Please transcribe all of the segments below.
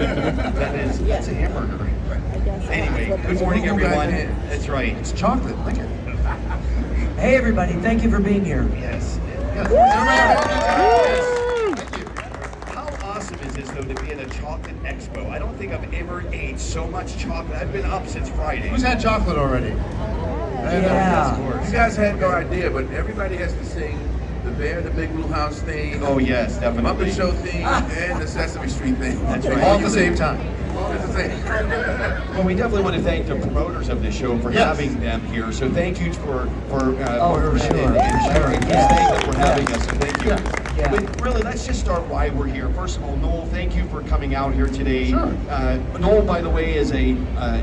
That's a hamburger. Anyway, good morning, everyone. That's right. It's chocolate. Look at it. Hey, everybody. Thank you for being here. Yes. Yes. Thank you. How awesome is this, though, to be at a chocolate expo? I don't think I've ever ate so much chocolate. I've been up since Friday. Who's had chocolate already? Yeah. Of course. You guys had no idea, but everybody has to sing the Bear in the Big Blue House theme, Oh, yes, definitely. Muppet Show theme, and the Sesame Street theme. That's right. All at the same time. All at the same time. Well, we definitely want to thank the promoters of this show for Yes. having them here. So thank you for for sure. and sharing this Yeah. thing that we're having us. So thank you. Yeah. Yeah. But really, let's just start why we're here. First of all, Noel, thank you for coming out here today. Sure. Noel, by the way, is a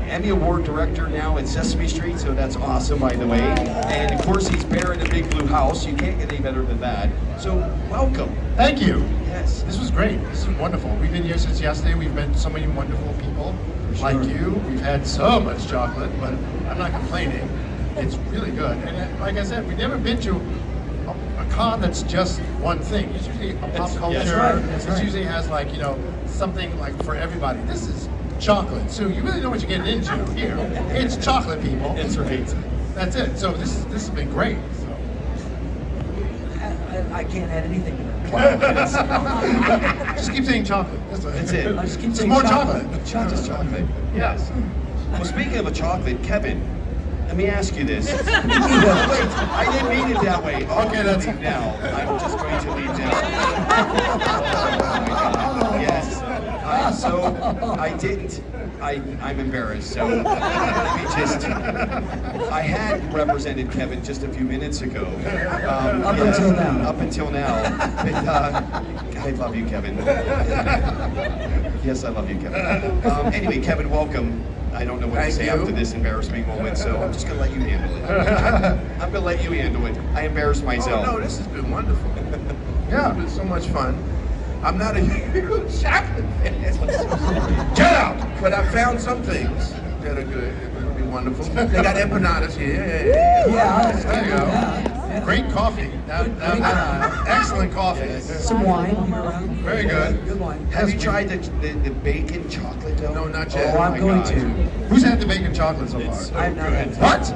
Emmy Award director now at Sesame Street, so that's awesome, by the way. And of course, he's Bear in a Big Blue House. You can't get any better than that. So welcome. Thank you. Yes. This was great. This is wonderful. We've been here since yesterday. We've met so many wonderful people like you. We've had so much chocolate, but I'm not complaining. It's really good. And like I said, we've never been to a con that's just one thing. It's usually a pop culture. That's right, that's It right. usually has like, something like for everybody. This is chocolate. So you really know what you're getting into here. It's chocolate, people. That's right. That's it. So this has been great. So. I can't add anything to that. Just keep saying chocolate. That's it. I just keep Some saying more chocolate. chocolate. Just chocolate. Yes. Well, speaking of a chocolate, Kevin, let me ask you this. Wait, I didn't mean it that way. Oh, Okay, that's- leave now. I'm just going to leave now. Yes. So I didn't. I'm embarrassed. So let me just. I had represented Kevin just a few minutes ago. Up until now. Up until now. But, I love you, Kevin. Yes, I love you, Kevin. Anyway, Kevin, welcome. I don't know what to Thank say you. after this embarrassing moment, so I'm just going to let you handle it. I'm going to let you handle it. I embarrassed myself. Oh, no, this has been wonderful. Yeah. It's been so much fun. I'm not a huge chocolate fan. Get out! But I found some things that are good. It's going to be wonderful. They got empanadas here. Yeah. There you go. Yeah. Great coffee. Excellent coffee. Some wine here around. Very good. Good wine. Have you tried the bacon chocolate dough? No, not yet. Oh, I'm my going God. to. Who's had the bacon chocolate so It's far? I've not had What?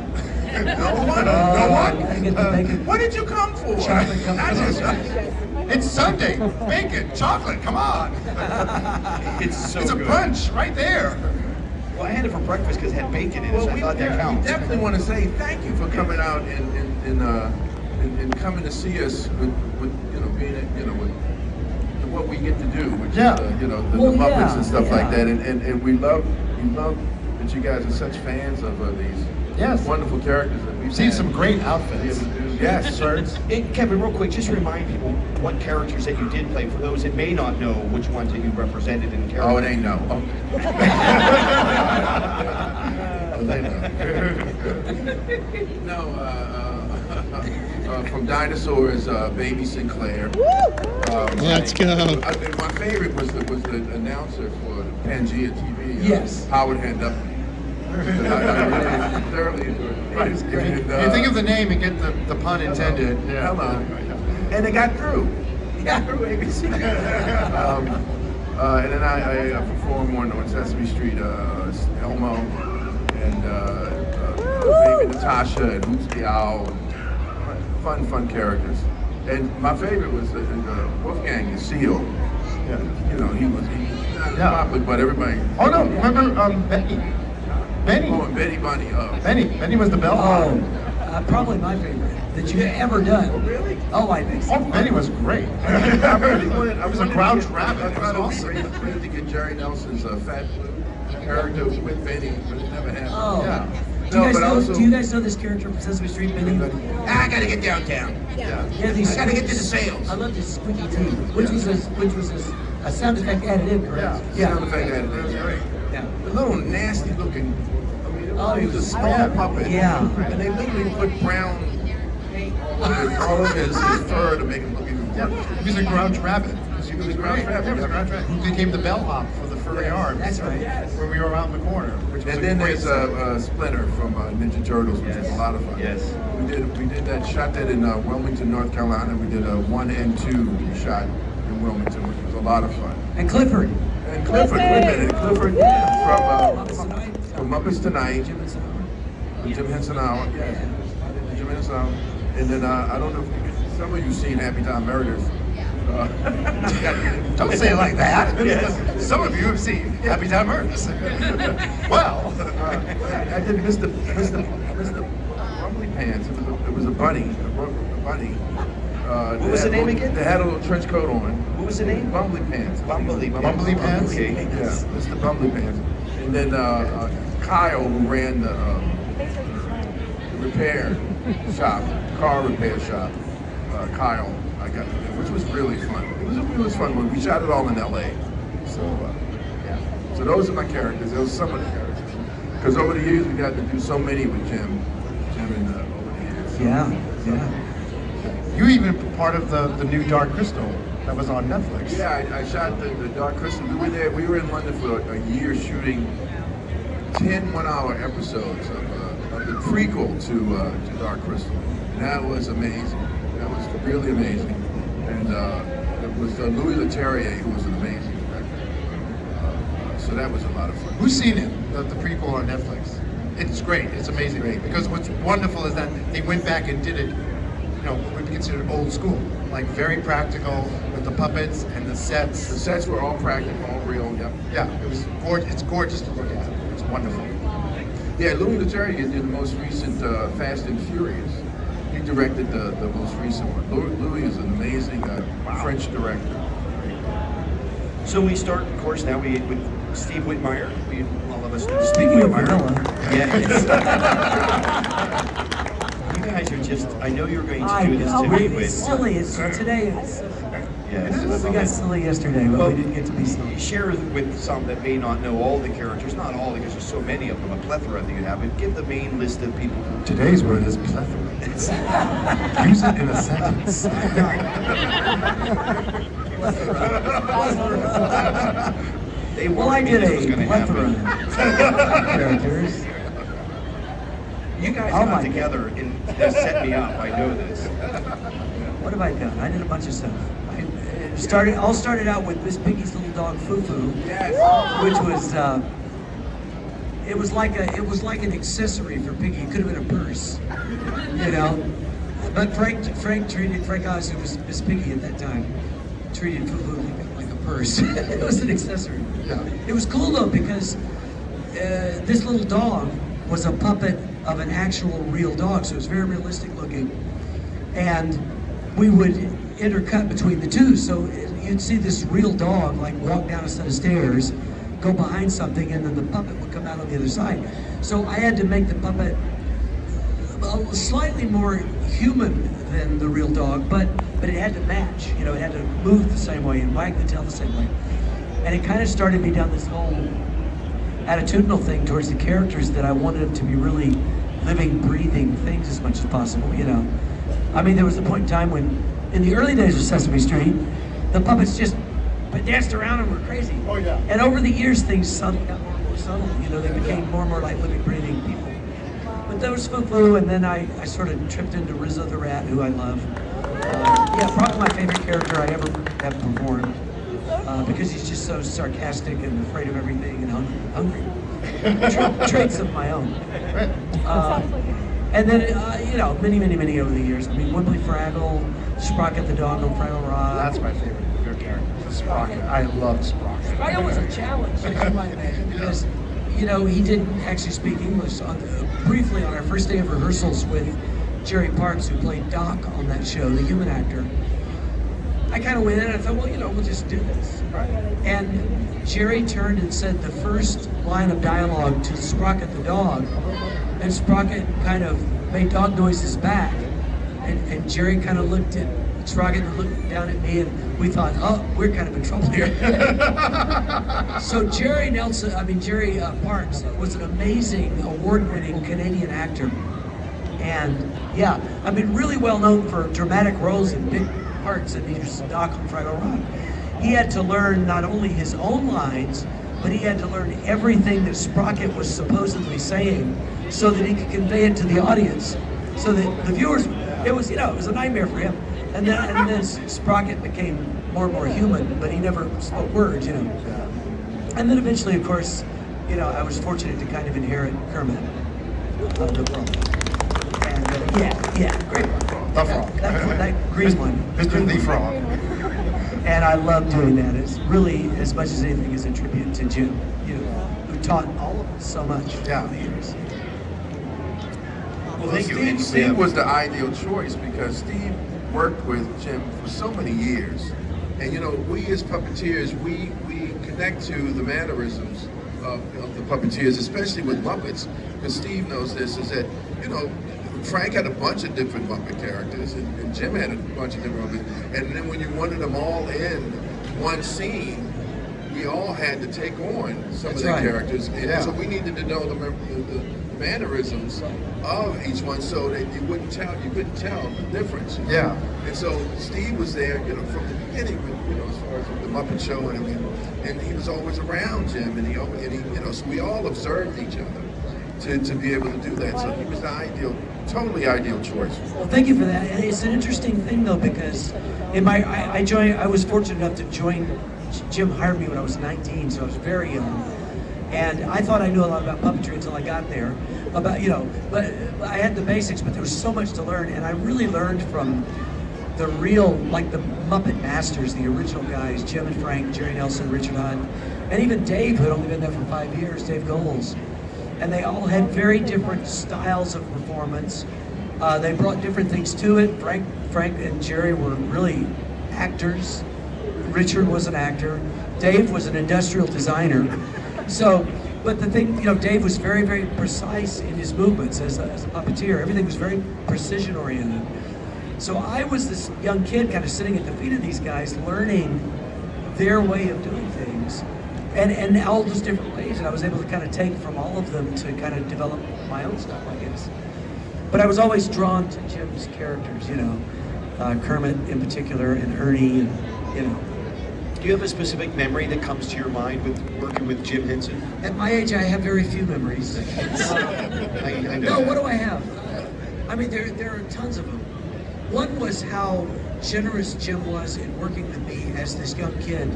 No one? Oh, No one? you gotta get the bacon. What did you come for? Chocolate comes I first. It's Sunday. Bacon, chocolate, come on. It's so It's a good. brunch right there. Well, I had it for breakfast because it had bacon in it, Well, so I thought that we counts. definitely want to say thank you for coming out and coming to see us with being with what we get to do, which is Yeah. the Well, Muppets yeah, and stuff yeah. like that, and we love that you guys are such fans of these Yes. wonderful characters that we've Seen had some great to be outfits. able to do. Yes, shirts. Hey, Kevin, real quick, just remind people what characters that you did play for those that may not know which ones that you represented in character. Oh, it ain't no. From Dinosaurs, Baby Sinclair. Let's go. My favorite was the announcer for Pangea TV. Yes. Howard Handup. I really thoroughly enjoyed it. Right. If you think of the name and get the pun intended. Yeah. Hello. And it got through. It got through ABC. And then I performed on Sesame Street, Elmo, and Baby Natasha, and Hoots the Owl. Fun characters. And my favorite was Wolfgang, the seal. Yeah. He was not popular, but everybody. Oh no, remember Benny? Benny. Oh, and Betty Bunny. Benny was the bellhop. Oh, probably my favorite that you've ever done. Oh, really? Oh, I think so. Oh, Benny was great. I really wanted. It was a Grouch rabbit. I It tried was to awesome. to get Jerry Nelson's Fat Blue character with Benny, but it never happened. Oh. Yeah. Do you, No, guys but know, also- do you guys know this character from Sesame Street, Benny? I gotta get downtown. Yeah, these I gotta get to the sales. I love this squeaky teeth, which was a sound effect added in, correct? Sound effect added. That was great. Yeah. A little nasty looking. I mean, Oh, he was a small yeah. puppet. Yeah. And they literally put brown paint all over his fur to make him look even Yeah, worse. he was a Grouch rabbit. He was a Grouch rabbit. Yeah, he was a Grouch rabbit. Who became the bellhop for the furry arms. That's right. When we were around the corner, which was And a then great there's Splinter from Ninja Turtles, which is a lot of fun. Yes. We did that, shot that in Wilmington, North Carolina. We did a 1 and 2 shot in Wilmington, which was a lot of fun. And Clifford. And Clifford, wait a minute, Clifford from Muppets Tonight, Jim and Sam. Jim Henson Hour, yes, Jim Henson Hour, and then I don't know if some of you seen Happy Time Murders. Don't say it like that. Yes. Some of you have seen Happy Time Murders. Well, I did Mr. Rumbly Pants. It was a bunny, a bunny. What was the name again? They had a little trench coat on. What was the name? Bumbly Pants. Bumbly Bumbly Pants? Okay. Yeah, Mr. Bumbly Pants. And then Kyle, who ran the repair shop, car repair shop. Kyle, I got to do, which was really fun. It was fun when we shot it all in LA. So yeah. So those are my characters. Those are some of the characters. Because over the years we got to do so many with Jim and over the years. So, Yeah. you even part of the new Dark Crystal that was on Netflix. Yeah, I shot the Dark Crystal. We were there. We were in London for a year shooting 10 one-hour episodes of the prequel to Dark Crystal. And that was amazing. That was really amazing. And it was Louis Leterrier who was an amazing director. So that was a lot of fun. Who's seen it? The prequel on Netflix. It's great. It's amazing. Because what's wonderful is that they went back and did it, what would be considered old school, like very practical with the puppets and the sets. The sets were all practical, all real. Yep. Yeah, it was gorgeous. It's gorgeous to look at. It's wonderful. Yeah, Louis Leterrier did the most recent Fast and Furious. He directed the most recent one. Louis is an amazing French director. So we start, of course, now with Steve Whitmire. All of us know Steve Speaking of Whitmire. vanilla. Yes. You guys are just, I know you're going to do this to me, It's but silly. It's today. It's, yes. we got silly yesterday, but we didn't get to be silly. Share with some that may not know all the characters, not all because there's so many of them, a plethora that you have, but give the main list of people. Today's word is plethora. Use it in a sentence. They Well, I warned me did this was a gonna plethora happen. of characters. You guys Oh got my together and just set me up, I know this. What have I done? I did a bunch of stuff. All started out with Miss Piggy's little dog Fufu, which was it was like an accessory for Piggy. It could have been a purse, But Frank Oz, who was Miss Piggy at that time, treated Fufu like a purse. It was an accessory. Yeah. It was cool though because this little dog was a puppet of an actual real dog, so it was very realistic looking, and we would intercut between the two. So you'd see this real dog like walk down a set of stairs, go behind something, and then the puppet would come out on the other side. So I had to make the puppet slightly more human than the real dog, but it had to match. It had to move the same way and wag the tail the same way. And it kind of started me down this whole attitudinal thing towards the characters that I wanted them to be really living, breathing things as much as possible. I mean, there was a point in time when, in the early days of Sesame Street, the puppets just danced around and were crazy. Oh, yeah. And over the years, things got more and more subtle. They became more and more like living, breathing people. But there was Fufu, and then I sort of tripped into Rizzo the Rat, who I love. Probably my favorite character I ever have performed. Because he's just so sarcastic and afraid of everything and hungry. Traits of my own. And then, many over the years. I mean, Wibbly Fraggle, Sprocket the dog on Fraggle Rock. That's my favorite of your characters, Sprocket. I love Sprocket. Fraggle was a challenge, as you might imagine, because, he didn't actually speak English. Briefly on our first day of rehearsals with Jerry Parks, who played Doc on that show, the human actor, I kind of went in and I thought, we'll just do this. And Jerry turned and said the first line of dialogue to Sprocket the dog, and Sprocket kind of made dog noises back. And Jerry kind of looked at Sprocket and looked down at me, and we thought, we're kind of in trouble here. So Jerry Parks was an amazing, award-winning Canadian actor. And really well known for dramatic roles in big parts, and he was Doc on Fraggle Rock. He had to learn not only his own lines, but he had to learn everything that Sprocket was supposedly saying so that he could convey it to the audience. So that the viewers, it was a nightmare for him. And then Sprocket became more and more human, but he never spoke words, And then eventually, of course, you know, I was fortunate to kind of inherit Kermit the Frog. And yeah, great one. The Frog. That green one. Mr. The Frog. And I love doing that. It's really, as much as anything, is a tribute to Jim, you know, who taught all of us so much over the years. Well, thank you. And Steve was the ideal choice because Steve worked with Jim for so many years. And you know, we as puppeteers, we connect to the mannerisms of the puppeteers, especially with Muppets, because Steve knows this, is that, you know, Frank had a bunch of different Muppet characters, and Jim had a bunch of different Muppets. And then when you wanted them all in one scene, we all had to take on some of the characters. And so we needed to know the mannerisms of each one so that you couldn't tell the difference. Yeah. And so Steve was there, you know, from the beginning, you know, as far as the Muppet Show, and he was always around Jim, and he, you know, so we all observed each other to be able to do that. So he was the totally ideal choice. Well, thank you for that. And it's an interesting thing though, because in I was fortunate enough to join. Jim hired me when I was 19, so I was very young. And I thought I knew a lot about puppetry until I got there. But I had the basics, but there was so much to learn. And I really learned from the real, like the Muppet Masters, the original guys, Jim and Frank, Jerry Nelson, Richard Hunt, and even Dave, who had only been there for 5 years, Dave Goelz. And they all had very different styles of performance. They brought different things to it. Frank and Jerry were really actors. Richard was an actor. Dave was an industrial designer. So, but the thing, you know, Dave was very, very precise in his movements as a puppeteer. Everything was very precision oriented. So I was this young kid kind of sitting at the feet of these guys, learning their way of doing things and all those different ways. And I was able to kind of take from all of them to kind of develop my own stuff, I guess. But I was always drawn to Jim's characters, you know, Kermit in particular, and Ernie, and, you know. Do you have a specific memory that comes to your mind with working with Jim Henson? At my age, I have very few memories. I know. No, what do I have? I mean, there are tons of them. One was how generous Jim was in working with me as this young kid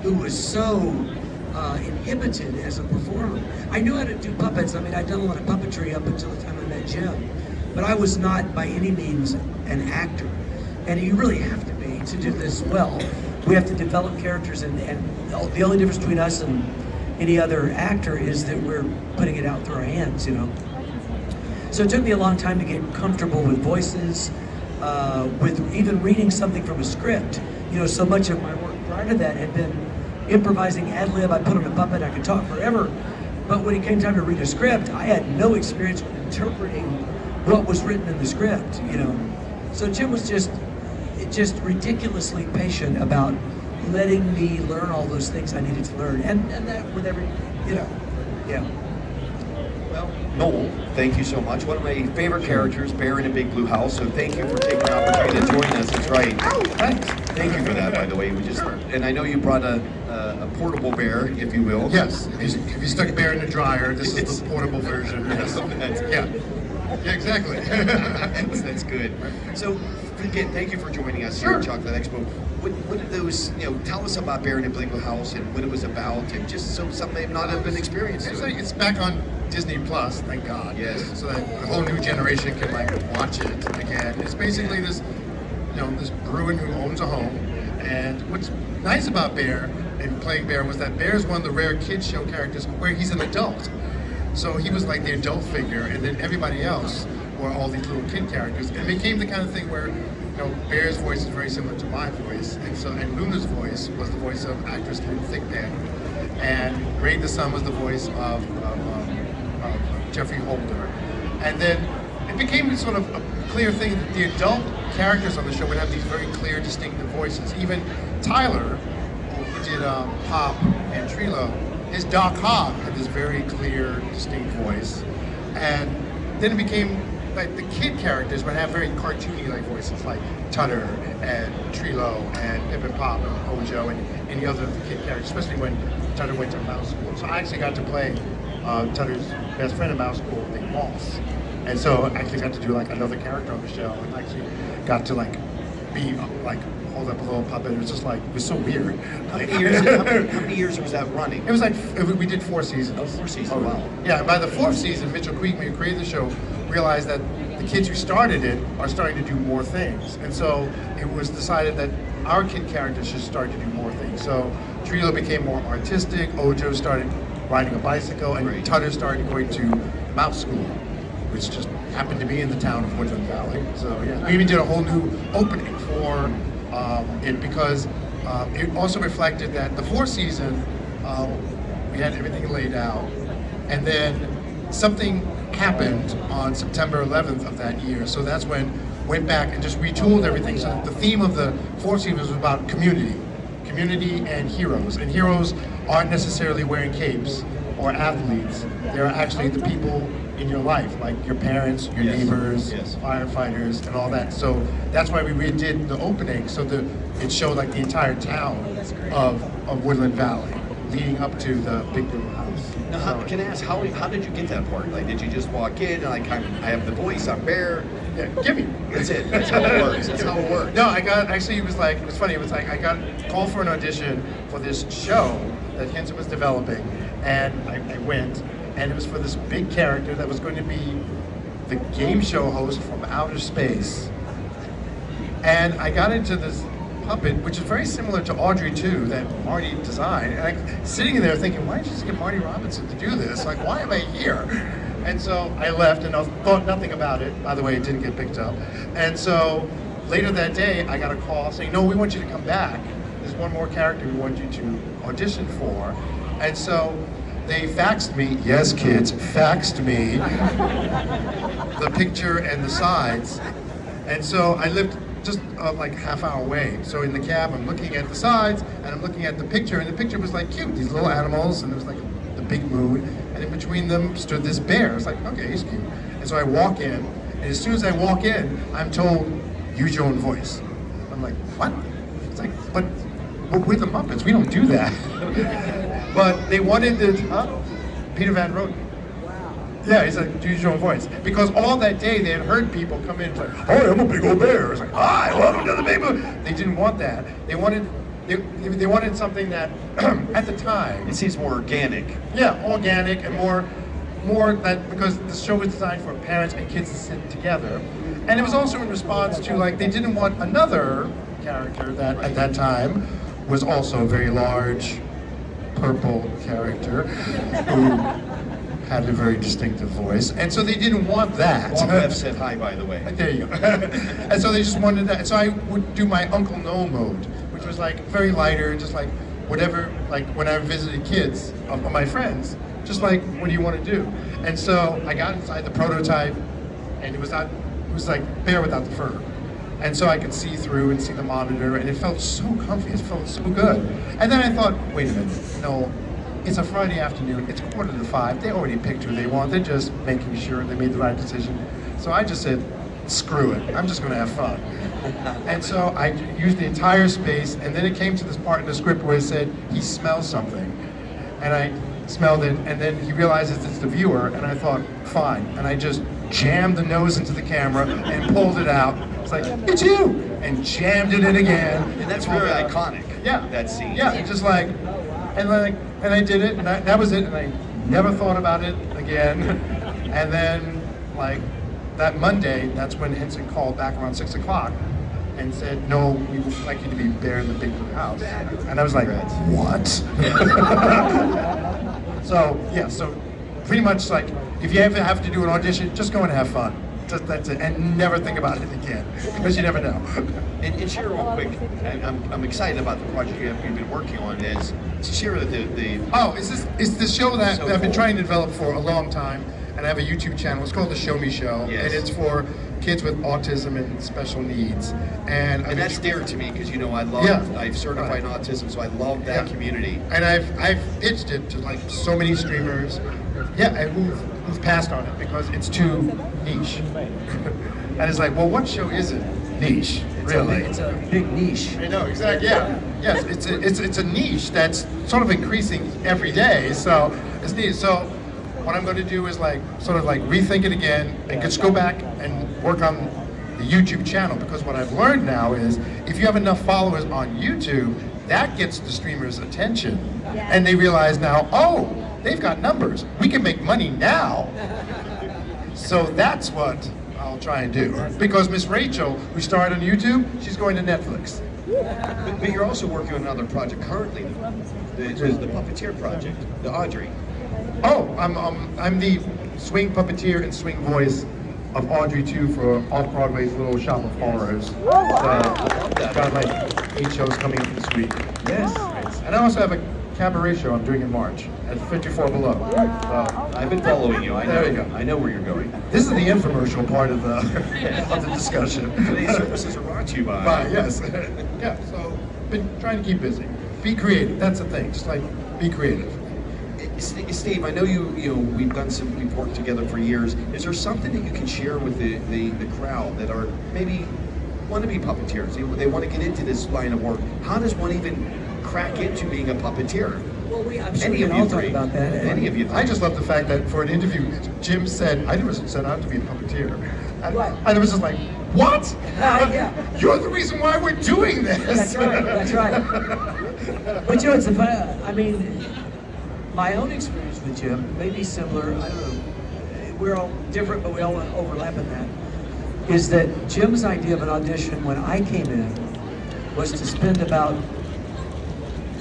who was so inhibited as a performer. I knew how to do puppets. I mean, I'd done a lot of puppetry up until the time I met Jim, but I was not by any means an actor. And you really have to be to do this well. We have to develop characters, and the only difference between us and any other actor is that we're putting it out through our hands, you know. So it took me a long time to get comfortable with voices, with even reading something from a script. You know, so much of my work prior to that had been improvising ad lib. I put on a puppet, I could talk forever. But when it came time to read a script, I had no experience with interpreting what was written in the script, you know. So Jim was just ridiculously patient about letting me learn all those things I needed to learn, and that with every, you know, yeah. Well, Noel, thank you so much. One of my favorite characters, Bear in a Big Blue House. So thank you for taking the opportunity to join us. That's right. Thanks. Thank you for that, by the way. And I know you brought a portable bear, if you will. Yes. If you stuck Bear in the dryer, this is the portable version. Yes. Yeah. Yeah, exactly. That's good. So, again, thank you for joining us here at Chocolate Expo. What did those, you know, tell us about Bear in a Big Blue House and what it was about, and just so some may not have been experienced. It's back on Disney Plus, thank God. Yes. So that a whole new generation can like watch it again. It's basically this, you know, this Bruin who owns a home, and what's nice about Bear and playing Bear was that Bear's one of the rare kids show characters where he's an adult. So he was like the adult figure, and then everybody else were all these little kid characters. And it became the kind of thing where, you know, Bear's voice is very similar to my voice, and Luna's voice was the voice of actress Luna Thigpen, and Grade the Sun was the voice of Jeffrey Holder. And then it became sort of a clear thing that the adult characters on the show would have these very clear, distinctive voices. Even Tyler, who did Pop and Trilo, his Doc Hogg had this very clear, distinct voice. And then it became like the kid characters would have very cartoony like voices, like Tutter and Trilo and Pip and Pop and Ojo and any other of the kid characters, especially when Tutter went to mouse school. So I actually got to play Tutter's best friend in mouse school named Moss. And so I actually got to do like another character on the show, and actually got to like be like hold up a little puppet. It was just like, it was so weird. How many years was that running? It was like, we did 4 seasons. Oh, 4 seasons, wow. Yeah, by the 4th season, Mitchell Creekman, who created the show, realized that the kids who started it are starting to do more things. And so it was decided that our kid characters should start to do more things. So Trilo became more artistic, Ojo started riding a bicycle, and Right. Tutter started going to mouse school, which just happened to be in the town of Woodland Valley. So yeah, we even did a whole new opening for it because it also reflected that the 4th season, we had everything laid out, and then something happened on September 11th of that year. So that's when went back and just retooled everything. So the theme of the 4th season was about community and heroes. And heroes aren't necessarily wearing capes or athletes. They're actually the people in your life, like your parents, your Yes. neighbors, Yes. firefighters, and all that. So that's why we redid the opening, so that it showed like the entire town of Woodland Valley, leading up to the big blue house. Now, can I ask, how did you get that part? Like, did you just walk in and like, I have the voice, I'm Bear? Yeah, gimme. That's it. That's how it works. That's how it works. No, I got, actually it was funny, it was like I got called for an audition for this show that Henson was developing, and I went, and it was for this big character that was going to be the game show host from outer space. And I got into this puppet, which is very similar to Audrey 2 that Marty designed, and I'm sitting there thinking, why did you just get Marty Robinson to do this? Like, why am I here? And so I left and I thought nothing about it. By the way, it didn't get picked up. And so later that day, I got a call saying, no, we want you to come back. There's one more character we want you to audition for. And so they faxed me, yes kids, faxed me the picture and the sides. And so I lived just like half hour away. So in the cab, I'm looking at the sides and I'm looking at the picture, and the picture was like cute, these little animals, and it was like the big moon, and in between them stood this bear. It's like, okay, he's cute. And so I walk in, and as soon as I walk in, I'm told, use your own voice. I'm like, what? It's like, but we're the Muppets, we don't do that. But they wanted it, Peter Van Roten. Yeah, he's like, use your own voice. Because all that day they had heard people come in like, oh, I'm a big old bear. It's like, hi, welcome to the big old. They didn't want that. They wanted something that, at the time, It seems more organic. yeah, organic and more that, because the show was designed for parents and kids to sit together. And it was also in response to, like, they didn't want another character that at that time was also a very large purple character who had a very distinctive voice. And so they didn't want that. Wong Bev said hi, by the way. There you go. And so they just wanted that. So I would do my Uncle Noel mode, which was like very lighter, just like whatever, like when I visited kids of my friends, just like, what do you want to do? And so I got inside the prototype, and it was like bear without the fur. And so I could see through and see the monitor, and it felt so comfy, it felt so good. And then I thought, wait a minute, no, it's a Friday afternoon, it's 4:45, they already picked who they want, they're just making sure they made the right decision. So I just said, screw it, I'm just gonna have fun. And so I used the entire space, and then it came to this part in the script where it said, he smells something. And I smelled it, and then he realizes it's the viewer, and I thought, fine. And I just jammed the nose into the camera and pulled it out. It's like, it's you! And jammed it in again. And that's very iconic. Yeah. That scene. Yeah, it's just like, and I did it, and that was it, and I never thought about it again. And then, like, that Monday, that's when Henson called back around 6 o'clock and said, no, we would like you to be Bear in the Big Blue House. And I was like, what? So, yeah, so pretty much like, if you ever have to do an audition, just go and have fun. Just, that's it, and never think about it again, because you never know. And share real quick, I'm excited about the project you've been working on, is share the Oh, it's the show that So I've been cool. trying to develop for a long time, and I have a YouTube channel. It's called The Show Me Show, Yes. and it's for kids with autism and special needs. And that's dear to me, because I love, Yeah. I've certified autism, so I love that Yeah. community. And I've pitched it to like so many streamers, yeah, and who've passed on it because it's too niche. And it's like, well, what show isn't niche, really? It's a big niche. I know, exactly. Yeah, yes, it's a niche that's sort of increasing every day. So it's neat. So what I'm going to do is like sort of like rethink it again and just go back and work on the YouTube channel, because what I've learned now is if you have enough followers on YouTube, that gets the streamers' attention. And they realize now, oh, they've got numbers. We can make money now. So that's what I'll try and do. Because Miss Rachel, who started on YouTube, she's going to Netflix. But you're also working on another project currently, the Puppeteer project, the Audrey. Oh, I'm the swing puppeteer and swing voice of Audrey 2 for Off-Broadway's Little Shop of Horrors. Got like 8 shows coming up this week. Yes. And I also have a cabaret show I'm doing in March at 54 Below. I've been following you. I know. There you go. I know where you're going. This is the infomercial part of the discussion. Today's services are brought to you by. Yes. Yeah, so been trying to keep busy. Be creative, that's the thing, just like be creative. Steve, I know we've worked together for years. Is there something that you can share with the crowd that are maybe want to be puppeteers? They want to get into this line of work. How does one even crack into being a puppeteer? Well, I'm sure we can all talk about that. Any of you three. I just love the fact that for an interview, Jim said, I never set out to be a puppeteer. And it was just like, what? Yeah. You're the reason why we're doing this. That's right. But it's the fun. I mean, my own experience with Jim may be similar. I don't know. We're all different, but we all overlap in that. Is that Jim's idea of an audition when I came in was to spend about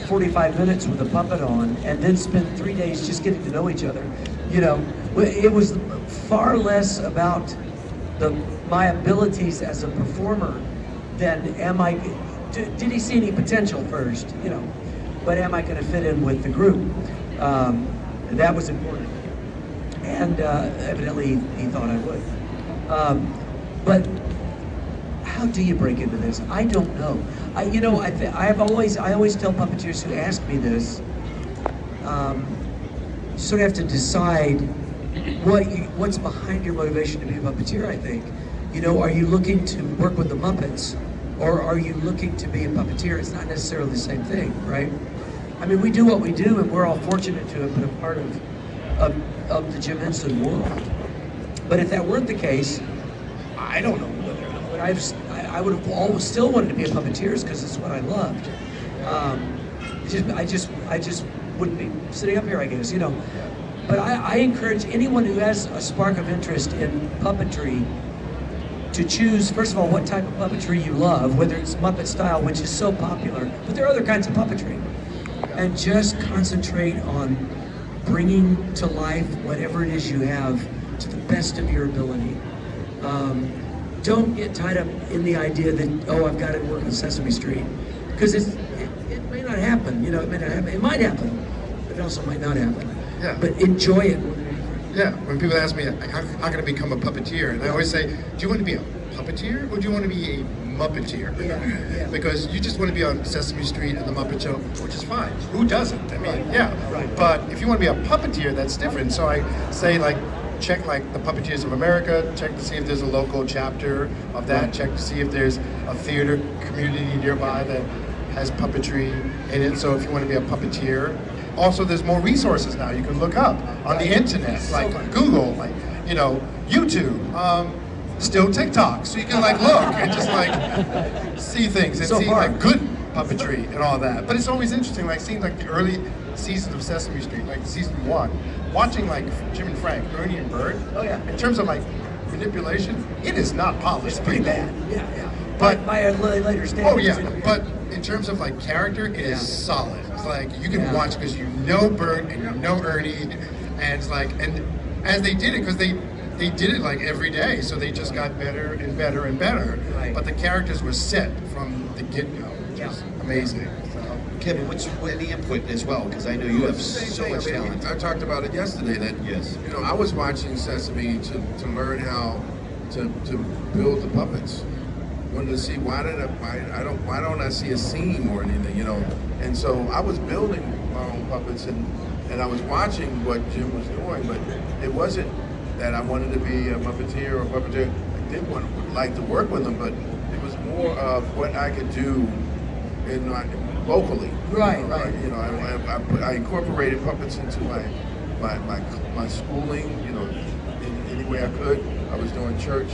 45 minutes with a puppet on and then spend 3 days just getting to know each other. It was far less about my abilities as a performer than did he see any potential first, but am I going to fit in with the group? That was important. And evidently he thought I would. But how do you break into this? I don't know. I always tell puppeteers who ask me this, you sort of have to decide what's behind your motivation to be a puppeteer, I think. Are you looking to work with the Muppets, or are you looking to be a puppeteer? It's not necessarily the same thing, right? I mean, we do what we do, and we're all fortunate to have been a part of the Jim Henson world. But if that weren't the case, I don't know whether I would have always still wanted to be a puppeteer because it's what I loved. I just wouldn't be sitting up here, I guess, But I encourage anyone who has a spark of interest in puppetry to choose, first of all, what type of puppetry you love, whether it's Muppet style, which is so popular, but there are other kinds of puppetry, and just concentrate on bringing to life whatever it is you have to the best of your ability. Don't get tied up in the idea that, I've got to work on Sesame Street, because it may not happen. It may not happen. It might happen, but it also might not happen. Yeah. But enjoy it. Yeah, when people ask me, how can I become a puppeteer? And I always say, do you want to be a puppeteer or do you want to be a Muppeteer? Yeah. Because you just want to be on Sesame Street and the Muppet Show, which is fine. Who doesn't? I mean, Right. But if you want to be a puppeteer, that's different. So I say, check the Puppeteers of America, check to see if there's a local chapter of that, check to see if there's a theater community nearby that has puppetry in it. So if you want to be a puppeteer, also there's more resources now you can look up on the internet, like Google, YouTube, still TikTok, so you can look and just see things and see good puppetry and all that. But it's always interesting, seeing the early seasons of Sesame Street, season 1, watching Jim and Frank, Ernie and Bert. Oh yeah. In terms of manipulation, it is not polished. It's pretty bad. Yeah. But by a later standards. Oh yeah. But in terms of character, it is solid. It's you can watch because you know Bert and you know Ernie, and it's and as they did it, because they did it every day, so they just got better and better and better. Right. But the characters were set from the get-go, which is amazing. Kevin, what's any input as well? Because I know you have so much talent. I talked about it yesterday that Yes. I was watching Sesame to learn how to build the puppets. Wanted to see why don't I see a seam or anything, And so I was building my own puppets and I was watching what Jim was doing, but it wasn't that I wanted to be a Muppeteer or puppeteer. I did like to work with them, but it was more of what I could do vocally. Right. I incorporated puppets into my schooling, in any way I could. I was doing church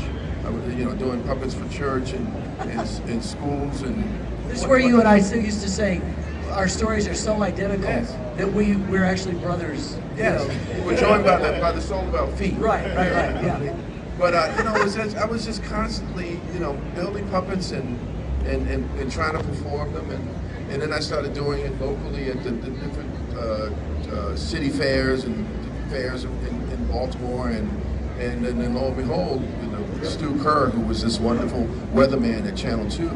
I was, doing puppets for church and in schools and. This is where you and I used to say our stories are so identical Yes. that we're actually brothers. Yes, we're joined by the soul of our feet. Right, yeah. But I was just constantly, building puppets and trying to perform them, and then I started doing it locally at the different city fairs and fairs in Baltimore, and then lo and behold, Stu Kerr, who was this wonderful weatherman at Channel 2,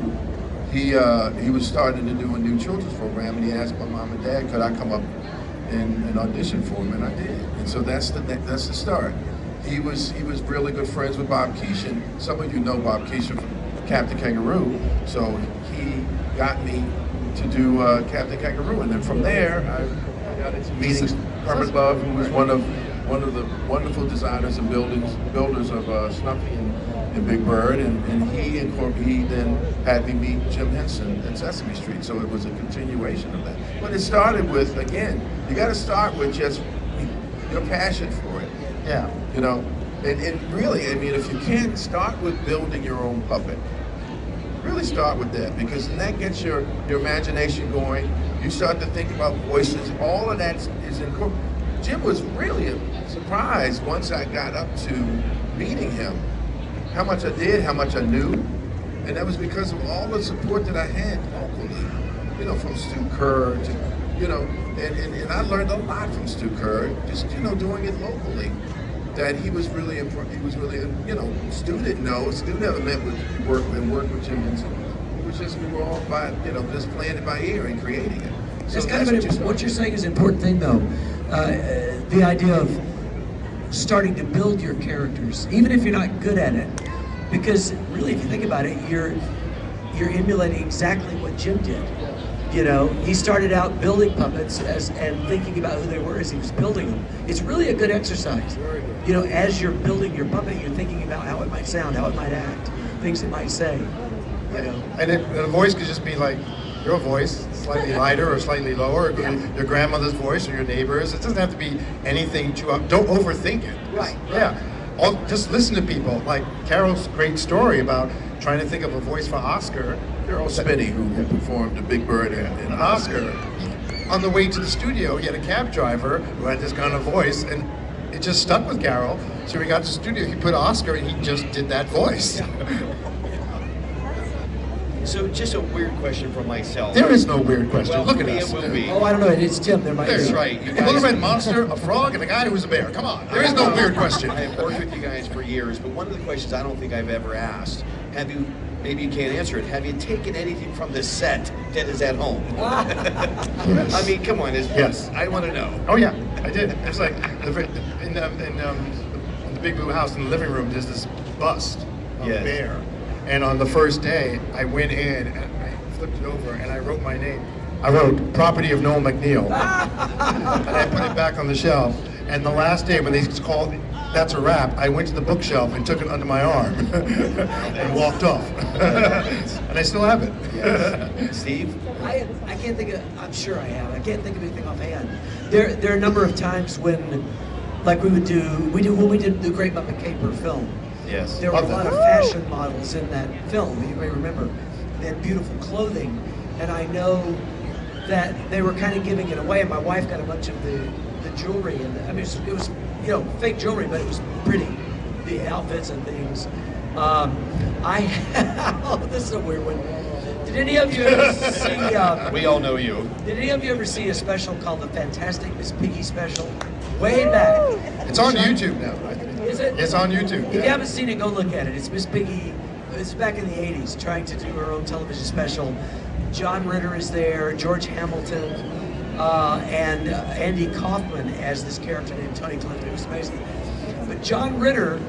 he was starting to do a new children's program, and he asked my mom and dad, could I come up and audition for him, and I did. And so that's the start. He was really good friends with Bob Keeshan. Some of you know Bob Keeshan from Captain Kangaroo, so he got me to do Captain Kangaroo, and then from there I got into meeting Herman Love, who was one of the wonderful designers and builders of Snuffy and Big Bird, and he then had me meet Jim Henson at Sesame Street. So it was a continuation of that. But it started with, again, you got to start with just your passion for it. Yeah. And really, I mean, if you can, start with building your own puppet. Really start with that, because then that gets your imagination going. You start to think about voices. All of that is incorporated. Jim was really surprised once I got up to meeting him, how much I did, how much I knew. And that was because of all the support that I had locally, from Stu Kerr to, and I learned a lot from Stu Kerr, just, doing it locally. That he was really, Stu didn't know. Stu never met with work with Jim Henson. It was just, we were all just playing it by ear and creating it. So It's kind of what you're saying is an important thing, though. The idea of starting to build your characters, even if you're not good at it, because really, if you think about it, you're emulating exactly what Jim did. He started out building puppets and thinking about who they were as he was building them. It's really a good exercise. As you're building your puppet, you're thinking about how it might sound, how it might act, things it might say. And the voice could just be like your voice, slightly lighter or slightly lower, or your grandmother's voice or your neighbor's. It doesn't have to be anything too. Don't overthink it. Right. Yeah. Just listen to people. Like Carol's great story about trying to think of a voice for Oscar. Carol Spinney, who performed the Big Bird in Oscar. On the way to the studio, he had a cab driver who had this kind of voice, and it just stuck with Carol. So when he got to the studio, he put Oscar, and he just did that voice. So just a weird question from myself. There is no weird question. Well, Look at for me us. it will be. Oh, I don't know. It's Tim. There might That's be. right. You A little guys- red monster, a frog, and a guy who was a bear. Come on. There is no weird question. I have worked with you guys for years, but one of the questions I don't think I've ever asked, maybe you can't answer it, have you taken anything from this set that is at home? Yes. I mean, come on, Yes. I want to know. Oh yeah, I did. It's like in the Big Blue House in the living room. There's this bust of Yes. a bear, and on the first day, I went in and I flipped it over and I wrote my name. I wrote "Property of Noel Macneal," and I put it back on the shelf. And the last day, when they called "That's a wrap," I went to the bookshelf and took it under my arm and walked off. And I still have it. Yes. Steve? I can't think of. I'm sure I have. I can't think of anything offhand. There are a number of times when, like when we did the Great Muppet Caper film. Yes. There were a Love lot that. of fashion models in that film. You may remember. They had beautiful clothing, and I know that they were kind of giving it away. And my wife got a bunch of the jewelry, and I mean it was fake jewelry, but it was pretty. The outfits and things. This is a weird one. Did any of you ever see? We all know you. Did any of you ever see a special called the Fantastic Miss Piggy Special? Way back. It's on YouTube now. Is it? It's on YouTube. If you haven't seen it, go look at it. It's Miss Piggy. It's back in the '80s, trying to do her own television special. John Ritter is there, George Hamilton, and Andy Kaufman as this character named Tony Clinton. It was amazing. But John Ritter,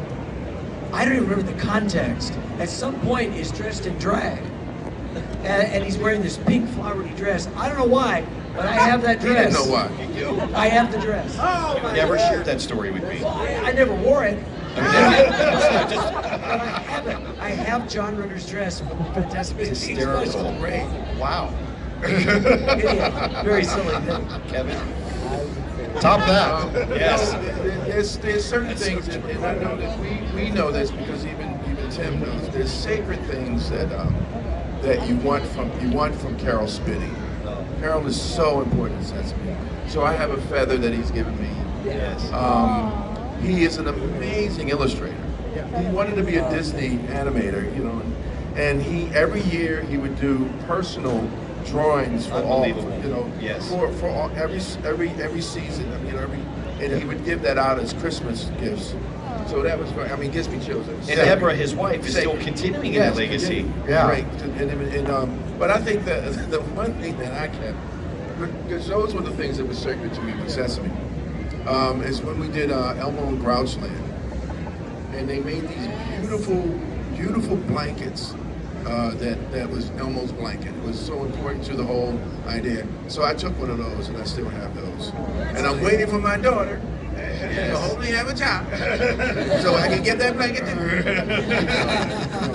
I don't even remember the context. At some point, is dressed in drag, and he's wearing this pink flowery dress. I don't know why, but I have that He dress. didn't know why. You do? I have the dress. Oh, my Never God. shared that story with me. Well, I never wore it. I mean, just But I have it. I have John Ritter's dress from the Fantastic Beasts hysterical. special. Great. Wow. Idiot. Very silly thing. Kevin? Top that. Yes. There's certain things, and I know that we know this because even Tim knows, there's sacred things that you want from Carol Spinney. Carol is so important in Sesame. So I have a feather that he's given me. Yes. He is an amazing illustrator. He wanted to be a Disney animator, you know, and every year he would do personal drawings for all, you know, Yes. for all, every season. I mean, and he would give that out as Christmas gifts. So that was great. I mean, it gives me chills. And Deborah, his wife, is still continuing in that legacy. Yeah. Right. But I think that the one thing that I kept, because those were the things that were sacred to me with Sesame, is when we did Elmo and Grouchland. And they made these beautiful blankets that was Elmo's blanket. It was so important to the whole idea. So I took one of those, and I still have those. And I'm waiting for my daughter to hopefully have a child, so I can get that blanket to her.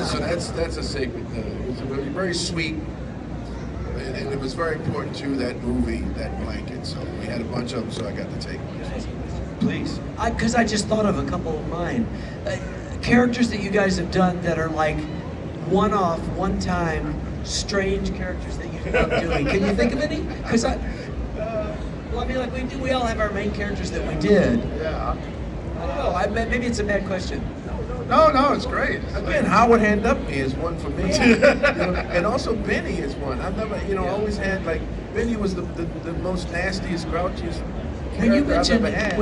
So that's a sacred thing. It was really very sweet, and it was very important to that movie, that blanket. So we had a bunch of them, so I got to take one. Please. Because I just thought of a couple of mine. Characters that you guys have done that are like one-off, one-time, strange characters that you love doing. Can you think of any? Because well, I mean, like we all have our main characters that we did. Yeah. I don't know. Maybe it's a bad question. No, it's great. Again, Howard Hand Up Me is one for me. You know, and also Benny is one. I've never, always had, like, Benny was the most nastiest, grouchiest When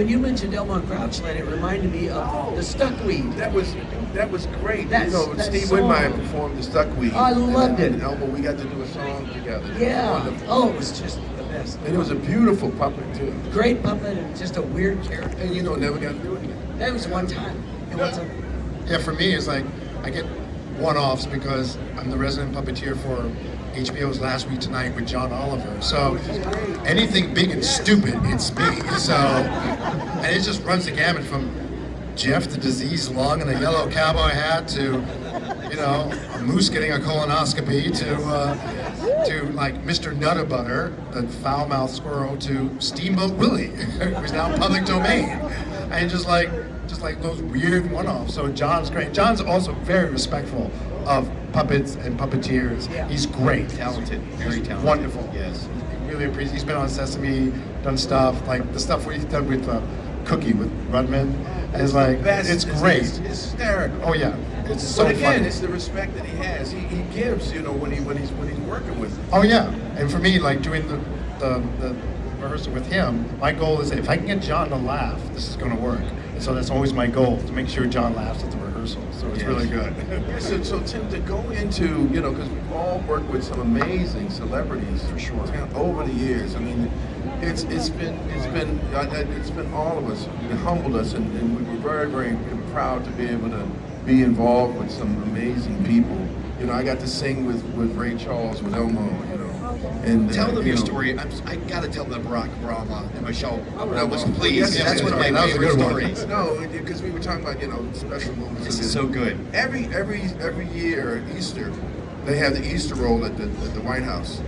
you mentioned Elmo and Grouchland, it reminded me of the Stuckweed. That was great. That Steve song. Whitmire performed the Stuckweed. I loved it. And Elmo, we got to do a song together. Yeah. Wonderful. Oh, it was just the best. And it was a beautiful puppet too. Great puppet and just a weird character. And never got to do it again. That was one time. It wasn't. Yeah, for me, it's like I get one-offs because I'm the resident puppeteer for HBO's Last Week Tonight with John Oliver. So anything big and stupid, it's me. So, and it just runs the gamut from Jeff the diseased lung in a yellow cowboy hat to, a moose getting a colonoscopy to like Mr. Nuttabutter, the foul-mouthed squirrel, to Steamboat Willie, who's now public domain. And just like those weird one-offs. So John's great. John's also very respectful of puppets and puppeteers. Yeah. He's great. Talented. Very talented. Wonderful. Yes. Really appreciate. He's been on Sesame, done stuff like the stuff we've done with Cookie with Rudman. And it's like it's great. It's hysterical. Oh yeah, it's so But again, funny. it's the respect that he has. He gives, when he's working with. Oh yeah, and for me, like doing the rehearsal with him, my goal is if I can get John to laugh, this is going to work. And so that's always my goal, to make sure John laughs at the rehearsal. So it's really good. Yeah, so Tim, to go into, because we've all worked with some amazing celebrities for sure over the years. I mean, it's been all of us. It humbled us, and we were very, very proud to be able to be involved with some amazing people. I got to sing with Ray Charles, with Elmo, And Tell them your story. I got to tell them Barack Obama and Michelle. Please. Yes, That's one of my that was a favorite good one. stories. No, because we were talking about special moments. This is so good. Every year Easter, they have the Easter roll at the White House,